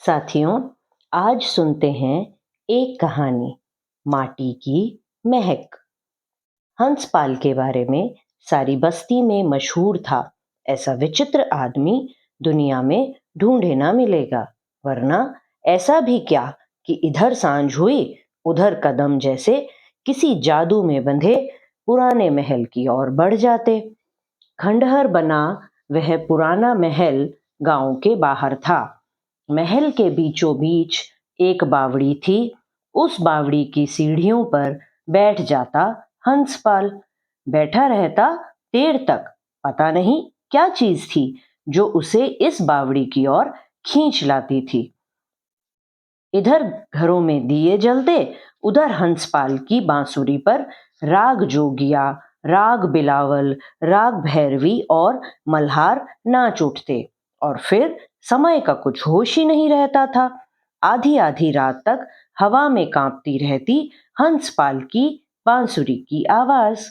साथियों, आज सुनते हैं एक कहानी, माटी की महक। हंसपाल के बारे में सारी बस्ती में मशहूर था। ऐसा विचित्र आदमी दुनिया में ढूंढे ना मिलेगा। वरना ऐसा भी क्या कि इधर सांझ हुई, उधर कदम जैसे किसी जादू में बंधे पुराने महल की ओर बढ़ जाते। खंडहर बना वह पुराना महल गांव के बाहर था। महल के बीचों बीच एक बावड़ी थी। उस बावड़ी की सीढ़ियों पर बैठ जाता हंसपाल। बैठा रहता देर तक। पता नहीं क्या चीज थी जो उसे इस बावड़ी की ओर खींच लाती थी। इधर घरों में दिए जलते, उधर हंसपाल की बांसुरी पर राग जोगिया, राग बिलावल, राग भैरवी और मल्हार नाच उठते। और फिर समय का कुछ होश ही नहीं रहता था। आधी आधी रात तक हवा में कांपती रहती हंसपाल की बांसुरी की आवाज।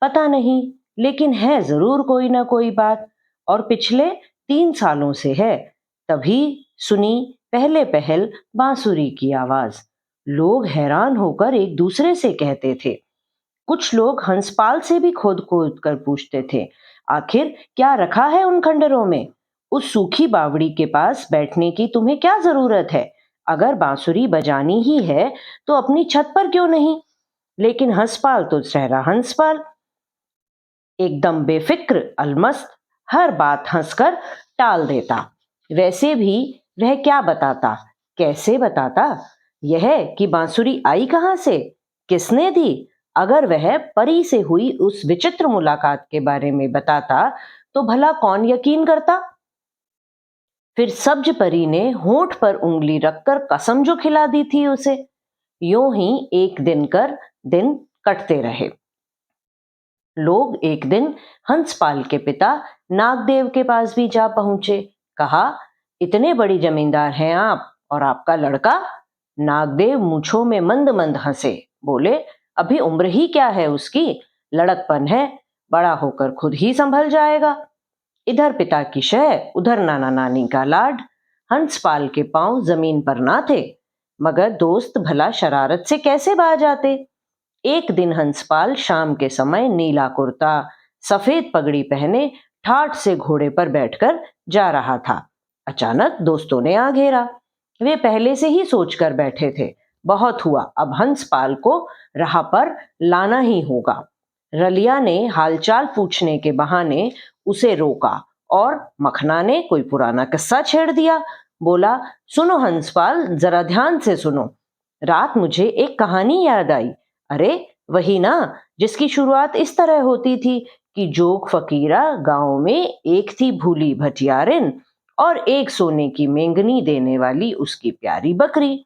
पता नहीं, लेकिन है जरूर कोई ना कोई बात। और पिछले 3 सालों से है। तभी सुनी पहले पहल बांसुरी की आवाज। लोग हैरान होकर एक दूसरे से कहते थे। कुछ लोग हंसपाल से भी खोद खोद कर पूछते थे, आखिर क्या रखा है उन खंडरों में? उस सूखी बावड़ी के पास बैठने की तुम्हें क्या जरूरत है? अगर बांसुरी बजानी ही है तो अपनी छत पर क्यों नहीं? लेकिन हंसपाल तो ठहरा हंसपाल, एकदम बेफिक्र अलमस्त, हर बात हंसकर टाल देता। वैसे भी वह क्या बताता, कैसे बताता? यह कि बांसुरी आई कहां से, किसने दी? अगर वह परी से हुई उस विचित्र मुलाकात के बारे में बताता तो भला कौन यकीन करता? फिर सब्ज परी ने होंठ पर उंगली रखकर कसम जो खिला दी थी उसे। यूं ही एक दिन कर दिन कटते रहे। लोग एक दिन हंसपाल के पिता नागदेव के पास भी जा पहुंचे। कहा, इतने बड़ी जमींदार हैं आप और आपका लड़का? नागदेव मूंछों में मंद मंद हंसे। बोले, अभी उम्र ही क्या है उसकी, लड़कपन है, बड़ा होकर खुद ही संभल जाएगा। इधर पिता की शय, उधर नाना नानी का लाड। हंसपाल के पांव जमीन पर ना थे, मगर दोस्त भला शरारत से कैसे बाज जाते। एक दिन हंसपाल शाम के समय नीला कुर्ता, सफेद पगड़ी पहने ठाठ से घोड़े पर बैठकर जा रहा था। अचानक दोस्तों ने आ घेरा। वे पहले से ही सोच कर बैठे थे, बहुत हुआ, अब हंसपाल को राह पर लाना ही होगा। रलिया ने हालचाल पूछने के बहाने उसे रोका और मखना ने कोई पुराना किस्सा छेड़ दिया। बोला, सुनो हंसपाल, जरा ध्यान से सुनो। रात मुझे एक कहानी याद आई। अरे वही ना, जिसकी शुरुआत इस तरह होती थी कि जोग फकीरा गांव में एक थी भूली भटियारिन और एक सोने की मेंगनी देने वाली उसकी प्यारी बकरी।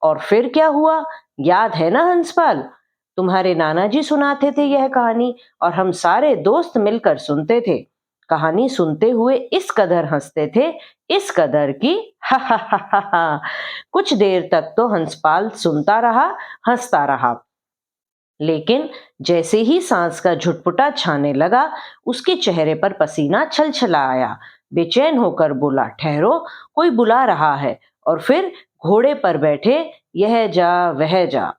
और फिर क्या हुआ, याद है ना हंसपाल? तुम्हारे नाना जी सुनाते थे यह कहानी और हम सारे दोस्त मिलकर सुनते थे। कहानी सुनते हुए इस कदर हंसते थे, इस कदर की हा हा हा हा हा। कुछ देर तक तो हंसपाल सुनता रहा, हंसता रहा। लेकिन जैसे ही सांस का झुटपुटा छाने लगा, उसके चेहरे पर पसीना छलछला आया। बेचैन होकर बोला, ठहरो, कोई बुला रहा है। और फिर घोड़े पर बैठे यह जा वह जा।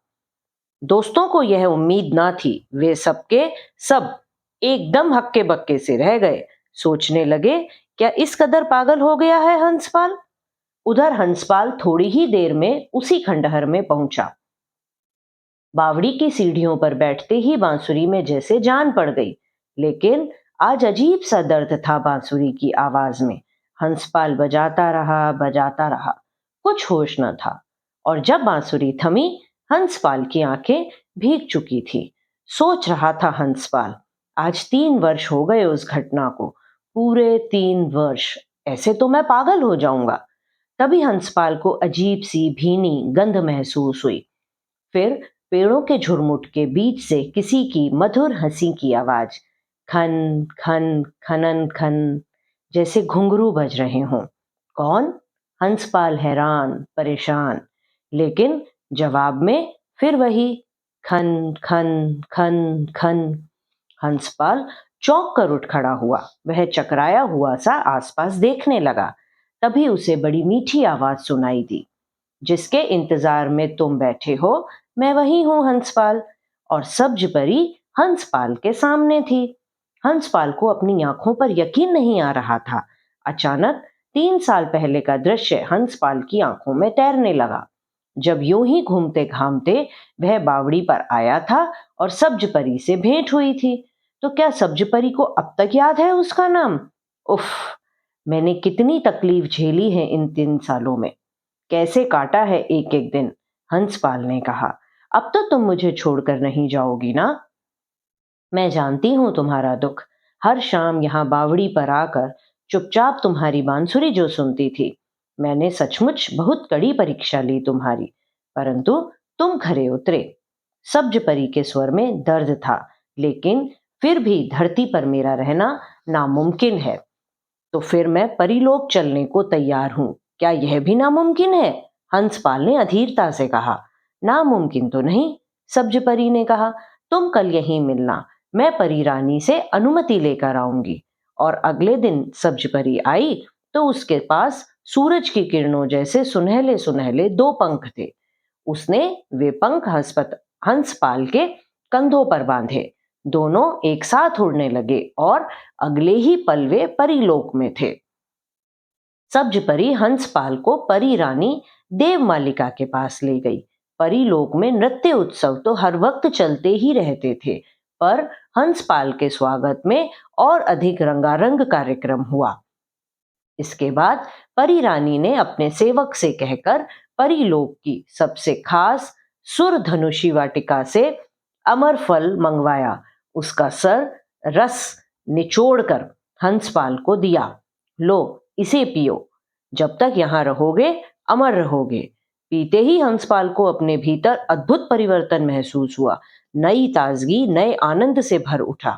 दोस्तों को यह उम्मीद ना थी। वे सबके सब एकदम हक्के बक्के से रह गए। सोचने लगे, क्या इस कदर पागल हो गया है हंसपाल? उधर हंसपाल थोड़ी ही देर में उसी खंडहर में पहुंचा। बावड़ी की सीढ़ियों पर बैठते ही बांसुरी में जैसे जान पड़ गई। लेकिन आज अजीब सा दर्द था बांसुरी की आवाज में। हंसपाल बजाता रहा, कुछ होश न था। और जब बांसुरी थमी, हंसपाल की आंखें भीग चुकी थी। सोच रहा था हंसपाल, आज 3 वर्ष हो गए उस घटना को, पूरे 3 वर्ष। ऐसे तो मैं पागल हो जाऊंगा। तभी हंसपाल को अजीब सी भीनी गंध महसूस हुई। फिर पेड़ों के झुरमुट के बीच से किसी की मधुर हंसी की आवाज, खन खन खनन खन, जैसे घुंघरू बज रहे हों। कौन? हंसपाल हैरान परेशान। लेकिन जवाब में फिर वही खन खन खन खन। हंसपाल चौंक कर उठ खड़ा हुआ। वह चकराया हुआ सा आसपास देखने लगा। तभी उसे बड़ी मीठी आवाज सुनाई दी, जिसके इंतजार में तुम बैठे हो, मैं वही हूँ हंसपाल। और सब्ज परी हंसपाल के सामने थी। हंसपाल को अपनी आंखों पर यकीन नहीं आ रहा था। अचानक 3 साल पहले का दृश्य हंसपाल की आंखों में तैरने लगा। जब यूं ही घूमते घामते वह बावड़ी पर आया था और सब्ज परी से भेंट हुई थी। तो क्या सब्ज परी को अब तक याद है उसका नाम? उफ, मैंने कितनी तकलीफ झेली है इन 3 सालों में, कैसे काटा है एक एक दिन। हंसपाल ने कहा, अब तो तुम मुझे छोड़कर नहीं जाओगी ना? मैं जानती हूँ तुम्हारा दुख। हर शाम यहाँ बावड़ी पर आकर चुपचाप तुम्हारी बांसुरी जो सुनती थी। मैंने सचमुच बहुत कड़ी परीक्षा ली तुम्हारी, परंतु तुम खरे उतरे। सब्ज परी के स्वर में दर्द था, लेकिन फिर भी धरती पर मेरा रहना नामुमकिन है। तो फिर मैं परीलोक चलने को तैयार हूँ। क्या यह भी नामुमकिन है? हंसपाल ने अधीरता से कहा। नामुमकिन तो नहीं, सब्ज परी ने कहा। तुम कल यहीं मिलना, मैं परी रानी से अनुमति लेकर आऊंगी। और अगले दिन सब्ज परी आई तो उसके पास सूरज की किरणों जैसे सुनहले सुनहले 2 पंख थे। उसने वे पंख हंसपाल के कंधों पर बांधे। दोनों एक साथ उड़ने लगे और अगले ही पल वे परीलोक में थे। सब्ज परी हंसपाल को परी रानी देवमालिका के पास ले गई। परीलोक में नृत्य उत्सव तो हर वक्त चलते ही रहते थे, पर हंसपाल के स्वागत में और अधिक रंगारंग कार्यक्रम हुआ। इसके बाद परी रानी ने अपने सेवक से कहकर परीलोक की सबसे खास सुरधनुषी वाटिका से अमर फल मंगवाया। उसका सर रस निचोड़कर हंसपाल को दिया। लो, इसे पियो। जब तक यहाँ रहोगे अमर रहोगे। पीते ही हंसपाल को अपने भीतर अद्भुत परिवर्तन महसूस हुआ। नई ताजगी नए आनंद से भर उठा।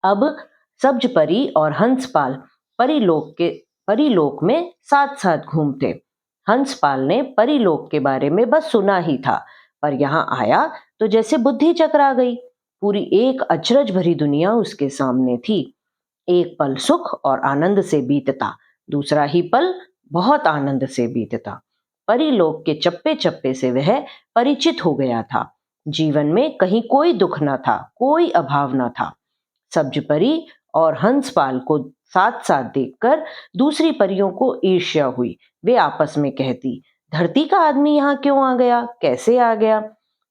अब सब्ज परी और हंसपाल परीलोक में साथ साथ घूमते। हंसपाल ने परीलोक के बारे में बस सुना ही था, पर यहाँ आया तो जैसे बुद्धि चकरा गई। पूरी एक अचरज भरी दुनिया उसके सामने थी। एक पल सुख और आनंद से बीतता, दूसरा ही पल बहुत आनंद से बीतता। परीलोक के चप्पे चप्पे से वह परिचित हो गया था। जीवन में कहीं कोई दुख न था, कोई अभाव न था। सब्ज परी और हंसपाल को साथ साथ देखकर दूसरी परियों को ईर्ष्या हुई। वे आपस में कहती, धरती का आदमी यहाँ क्यों आ गया, कैसे आ गया?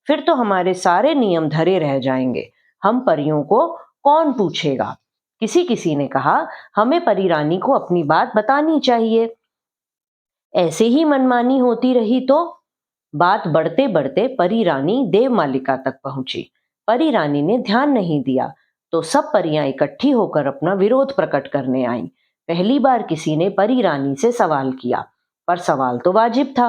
फिर तो हमारे सारे नियम धरे रह जाएंगे। हम परियों को कौन पूछेगा? किसी किसी ने कहा, हमें परी रानी को अपनी बात बतानी चाहिए। ऐसे ही मनमानी होती रही तो? बात बढ़ते बढ़ते परी रानी देवमालिका तक पहुंची। परी रानी ने ध्यान नहीं दिया तो सब परियां इकट्ठी होकर अपना विरोध प्रकट करने आईं। पहली बार किसी ने परी रानी से सवाल किया, पर सवाल तो वाजिब था।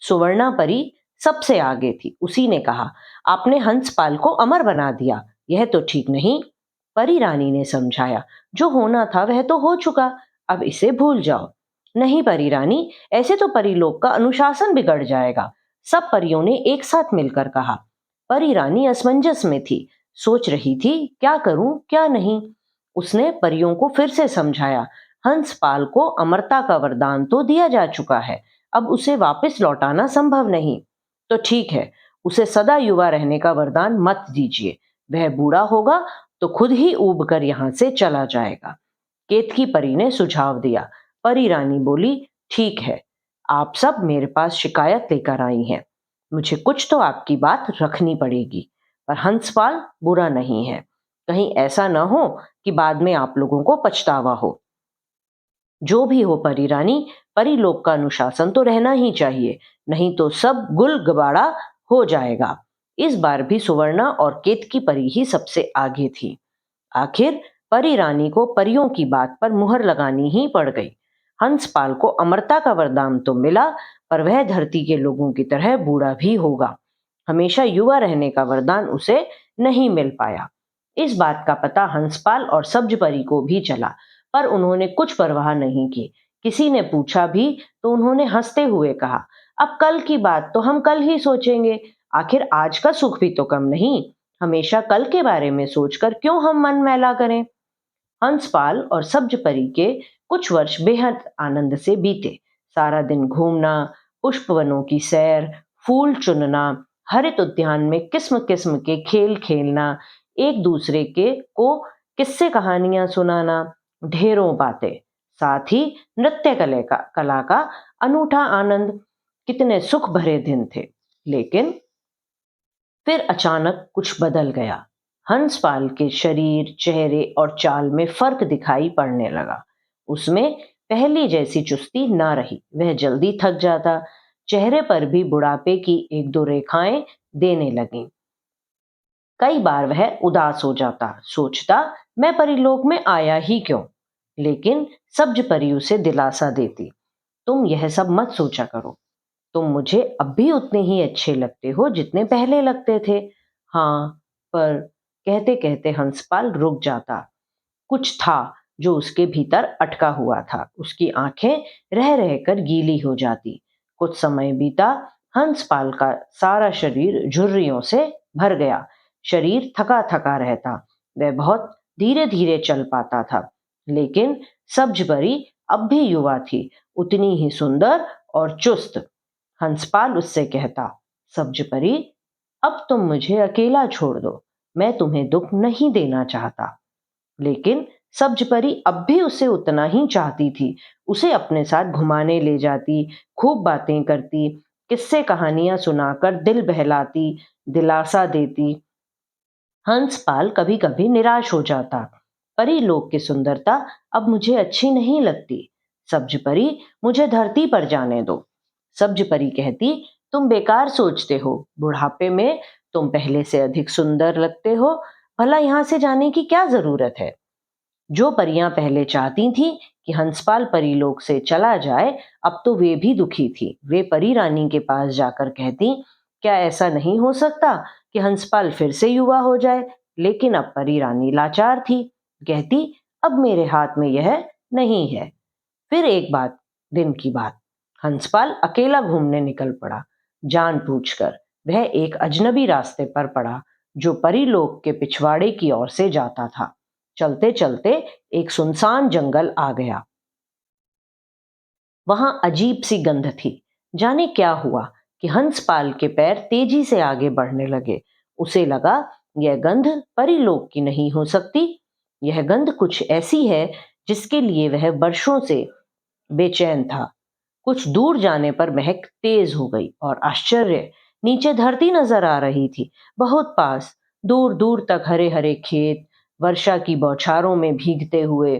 सुवर्णा परी सबसे आगे थी। उसी ने कहा, आपने हंसपाल को अमर बना दिया, यह तो ठीक नहीं। परी रानी ने समझाया, जो होना था वह तो हो चुका, अब इसे भूल जाओ। नहीं परी रानी, ऐसे तो परीलोक का अनुशासन बिगड़ जाएगा, सब परियों ने एक साथ मिलकर कहा। परी रानी असमंजस में थी, सोच रही थी क्या करूं क्या नहीं। उसने परियों को फिर से समझाया, हंसपाल को अमरता का वरदान तो दिया जा चुका है, अब उसे वापस लौटाना संभव नहीं। तो ठीक है, उसे सदा युवा रहने का वरदान मत दीजिए। वह बूढ़ा होगा तो खुद ही ऊब कर यहाँ से चला जाएगा। केतकी परी ने सुझाव दिया। परी रानी बोली, ठीक है, आप सब मेरे पास शिकायत लेकर आई हैं, मुझे कुछ तो आपकी बात रखनी पड़ेगी। पर हंसपाल बुरा नहीं है, कहीं ऐसा न हो कि बाद में आप लोगों को पछतावा हो। जो भी हो परी रानी, परीलोक का अनुशासन तो रहना ही चाहिए, नहीं तो सब गुल गबाड़ा हो जाएगा। इस बार भी सुवर्णा और केतकी परी ही सबसे आगे थी। आखिर परी रानी को परियों की बात पर मुहर लगानी ही पड़ गई। हंसपाल को अमरता का वरदान तो मिला, पर वह धरती के लोगों की तरह बूढ़ा भी होगा। हमेशा युवा रहने का वरदान उसे नहीं मिल पाया। इस बात का पता हंसपाल और सब्ज परी को भी चला, पर उन्होंने कुछ परवाह नहीं की। किसी ने पूछा भी तो उन्होंने हंसते हुए कहा, अब कल की बात तो हम कल ही सोचेंगे, आखिर आज का सुख भी तो कम नहीं। हमेशा कल के बारे में सोचकर क्यों हम मन मैला करें? हंसपाल और सब्ज परी के कुछ वर्ष बेहद आनंद से बीते। सारा दिन घूमना, पुष्पवनों की सैर, फूल चुनना, हरित उद्यान में किस्म किस्म के खेल खेलना, एक दूसरे के को किस्से कहानियां सुनाना, ढेरों बातें, साथ ही नृत्य कला का अनूठा आनंद। कितने सुख भरे दिन थे। लेकिन फिर अचानक कुछ बदल गया। हंसपाल के शरीर, चेहरे और चाल में फर्क दिखाई पड़ने लगा। उसमें पहले जैसी चुस्ती ना रही। वह जल्दी थक जाता, चेहरे पर भी बुढ़ापे की एक दो रेखाएं देने लगी। कई बार वह उदास हो जाता, सोचता मैं परिलोक में आया ही क्यों। लेकिन सब्ज परी उसे दिलासा देती, तुम यह सब मत सोचा करो, तुम मुझे अब भी उतने ही अच्छे लगते हो जितने पहले लगते थे। हाँ, पर कहते कहते हंसपाल रुक जाता। कुछ था जो उसके भीतर अटका हुआ था। उसकी आंखें रह रहकर गीली हो जाती। कुछ समय बीता। हंसपाल का सारा शरीर झुर्रियों से भर गया। शरीर थका थका रहता। वह बहुत धीरे धीरे चल पाता था। लेकिन सब्ज परी अब भी युवा थी, उतनी ही सुंदर और चुस्त। हंसपाल उससे कहता, सब्ज परी, अब तुम मुझे अकेला छोड़ दो, मैं तुम्हें दुख नहीं देना चाहता। लेकिन सब्ज परी अब भी उसे उतना ही चाहती थी। उसे अपने साथ घुमाने ले जाती, खूब बातें करती, किस्से कहानियां सुनाकर दिल बहलाती, दिलासा देती। हंसपाल कभी कभी निराश हो जाता। परी लोक की सुंदरता अब मुझे अच्छी नहीं लगती। सब्ज परी, मुझे धरती पर जाने दो। सब्ज परी कहती, तुम बेकार सोचते हो, बुढ़ापे में तुम पहले से अधिक सुंदर लगते हो, भला यहाँ से जाने की क्या जरूरत है। जो परियां पहले चाहती थीं कि हंसपाल परीलोक से चला जाए, अब तो वे भी दुखी थी। वे परी रानी के पास जाकर कहती, क्या ऐसा नहीं हो सकता कि हंसपाल फिर से युवा हो जाए। लेकिन अब परी रानी लाचार थी। कहती, अब मेरे हाथ में यह नहीं है। फिर एक बात, दिन की बात, हंसपाल अकेला घूमने निकल पड़ा। जान पूछकर वह एक अजनबी रास्ते पर पड़ा जो परीलोक के पिछवाड़े की ओर से जाता था। चलते चलते एक सुनसान जंगल आ गया। वहां अजीब सी गंध थी। जाने क्या हुआ कि हंसपाल के पैर तेजी से आगे बढ़ने लगे। उसे लगा यह गंध परीलोक की नहीं हो सकती। यह गंध कुछ ऐसी है जिसके लिए वह वर्षों से बेचैन था। कुछ दूर जाने पर महक तेज हो गई और आश्चर्य, नीचे धरती नजर आ रही थी। बहुत पास, दूर दूर तक हरे हरे खेत, वर्षा की बौछारों में भीगते हुए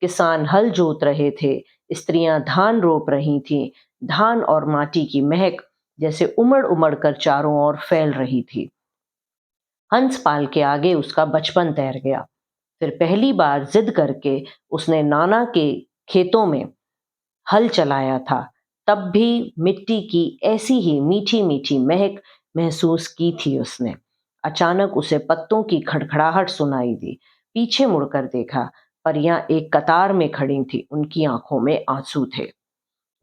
किसान हल जोत रहे थे। स्त्रियां धान रोप रही थीं। धान और माटी की महक जैसे उमड़ उमड़ कर चारों ओर फैल रही थी। हंसपाल के आगे उसका बचपन तैर गया। फिर पहली बार जिद करके उसने नाना के खेतों में हल चलाया था। तब भी मिट्टी की ऐसी ही मीठी मीठी महक महसूस की थी उसने। अचानक उसे पत्तों की खड़खड़ाहट सुनाई दी। पीछे मुड़कर देखा, परियां एक कतार में खड़ी थी। उनकी आंखों में आंसू थे।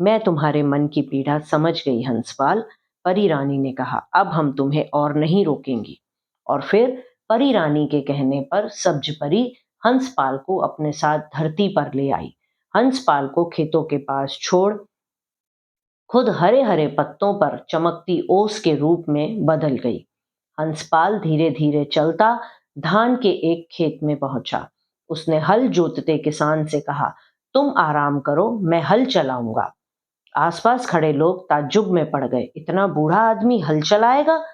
मैं तुम्हारे मन की पीड़ा समझ गई हंसपाल, परी रानी ने कहा, अब हम तुम्हें और नहीं रोकेंगी। और फिर परी रानी के कहने पर सब्ज परी हंसपाल को अपने साथ धरती पर ले आई। हंसपाल को खेतों के पास छोड़ खुद हरे हरे पत्तों पर चमकती ओस के रूप में बदल गई। हंसपाल धीरे धीरे चलता धान के एक खेत में पहुंचा। उसने हल जोतते किसान से कहा, तुम आराम करो, मैं हल चलाऊंगा। आसपास खड़े लोग ताज्जुब में पड़ गए। इतना बूढ़ा आदमी हल चलाएगा।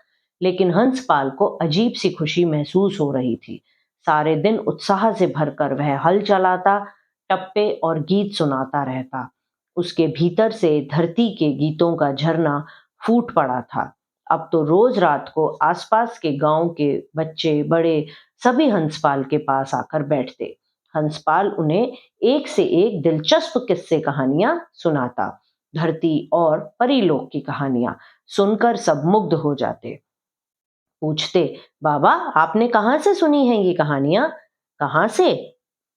लेकिन हंसपाल को अजीब सी खुशी महसूस हो रही थी। सारे दिन उत्साह से भरकर वह हल चलाता, टप्पे और गीत सुनाता रहता। उसके भीतर से धरती के गीतों का झरना फूट पड़ा था। अब तो रोज रात को आसपास के गांव के बच्चे बड़े सभी हंसपाल के पास आकर बैठते। हंसपाल उन्हें एक से एक दिलचस्प किस्से कहानियां सुनाता। धरती और परीलोक की कहानियां सुनकर सब मुग्ध हो जाते। पूछते, बाबा आपने कहाँ से सुनी है ये कहानियां? कहाँ से?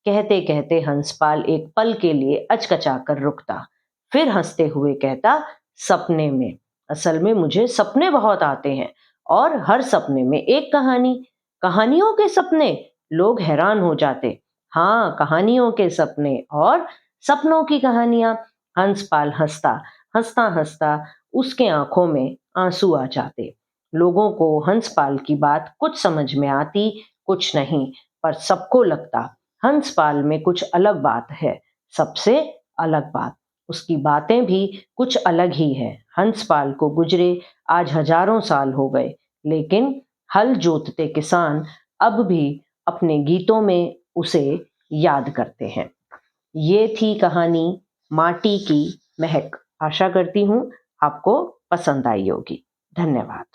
कहते कहते हंसपाल एक पल के लिए अचकचाकर रुकता। फिर हंसते हुए कहता, सपने में। असल में मुझे सपने बहुत आते हैं और हर सपने में एक कहानी। कहानियों के सपने? लोग हैरान हो जाते। हाँ, कहानियों के सपने। और सपनों की कहानियां। हंसपाल हंसता हंसता हंसता उसके आंखों में आंसू आ जाते। लोगों को हंसपाल की बात कुछ समझ में आती, कुछ नहीं, पर सबको लगता हंसपाल में कुछ अलग बात है, सबसे अलग बात। उसकी बातें भी कुछ अलग ही है। हंसपाल को गुजरे आज हजारों साल हो गए, लेकिन हल जोतते किसान अब भी अपने गीतों में उसे याद करते हैं। ये थी कहानी माटी की महक। आशा करती हूँ आपको पसंद आई होगी। धन्यवाद।